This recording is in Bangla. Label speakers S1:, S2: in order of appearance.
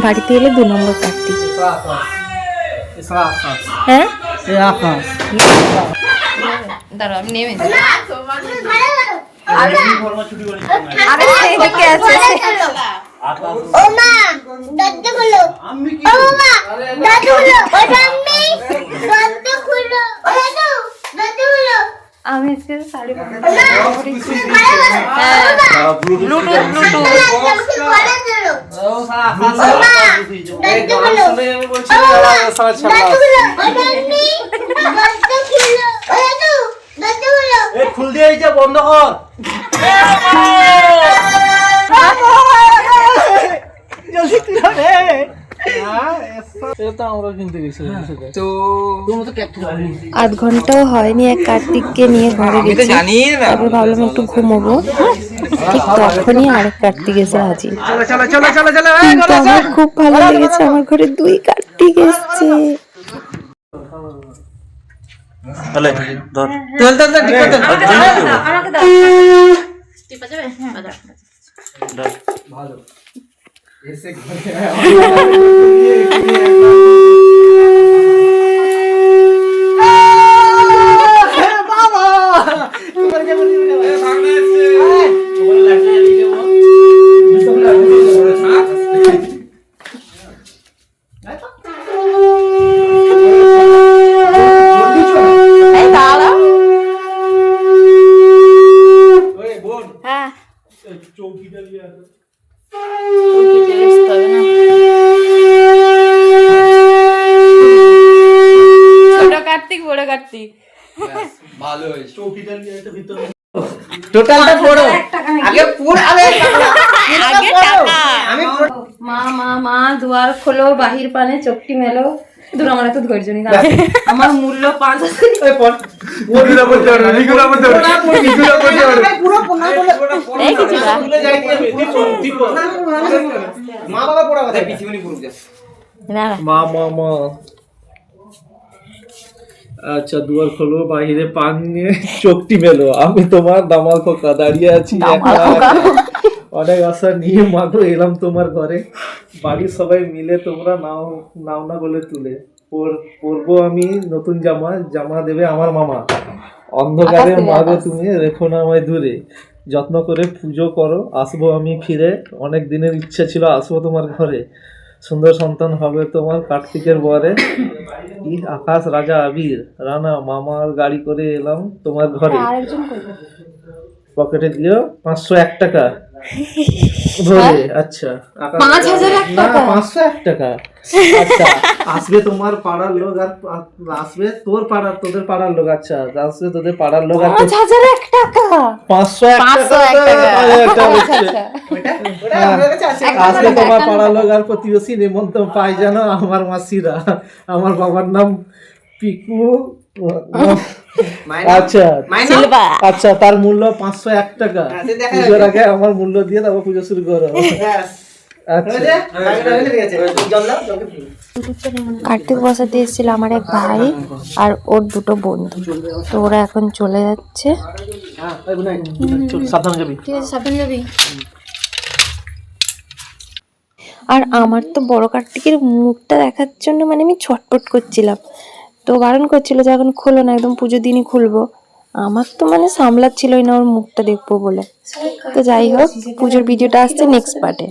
S1: বাড়িতে এলে 2 নম্বর কার্তিক। হ্যাঁ দাঁড়াও আমি নেমে আমি আজকে শাড়ি
S2: খুল দিয়ে বন্ধ কর।
S1: আধ ঘন্টাও হয়নি এক কার্তিককে নিয়ে ঘরে গেছি। তারপর ভাবলাম একটু ঘুমোবো, ঠিক তখনই আরেক কার্তিক এসে হাজির। কিন্তু আমার খুব ভালো লেগেছে, আমার ঘরে 2 কার্তিক এসছে। মা দুয়ার খোলো, বাহির পানে চোখটি মেলো। দূর আমার এত ধৈর্য নেই, আমার মূল্য 5,000।
S2: আচ্ছা দুয়ার খোলো, বাহিরে পান নিয়ে চোখটি মেলো, আমি তোমার দামাল খোকা দাঁড়িয়ে আছি অনেক আশা নিয়ে মাগো এলাম তোমার ঘরে। বাড়ির সবাই মিলে তোমরা নাও না বলে তুলে পরবো আমি নতুন জামা দেবে আমার মামা। অন্ধকারে মাগো তুমি রেখো না আমায় দূরে, যত্ন করে পুজো করো আসবো আমি ফিরে। অনেক দিনের ইচ্ছা ছিল আসবো তোমার ঘরে, সুন্দর সন্তান হবে তোমার কার্তিকের বরে। আকাশ রাজা আবির রানা মামার গাড়ি করে এলাম তোমার ঘরে। পকেটে দিও 501 টাকা ধরে। আচ্ছা 501 টাকা। আচ্ছা আসবে তোমার পাড়ার লোক আর আসবে তোদের পাড়ার লোক। আচ্ছা আসবে তোদের পাড়ার লোক আর
S1: 5,001 টাকা
S2: 501 টাকা আসবে তোমার পাড়ার লোক আর প্রতিবেশী নিমন্ত্রণ পাই জানো আমার মাসিরা। আমার বাবার নাম পিকু। আচ্ছা আচ্ছা তার মূল্য 501 টাকা। পুজোর আগে আমার মূল্য দিয়ে তারপর পুজো শুরু করো।
S1: কার্তিক বসাতে এসেছিল আমার এক ভাই আর ওর 2 বন্ধু। তো ওরা এখন চলে যাচ্ছে। ঠিক আছে সাবধানে যাবি। আর আমার তো বড় কার্তিকের মুখটা দেখার জন্য মানে আমি ছটপট করছিলাম। তো বারণ করছিল যে এখন খোলো না, একদম পুজোর দিনই খুলবো। আমার তো মানে সামলাচ্ছিলই না ওর মুখটা দেখবো বলে। তো যাই হোক, পুজোর ভিডিওটা আসছে নেক্সট পার্টে।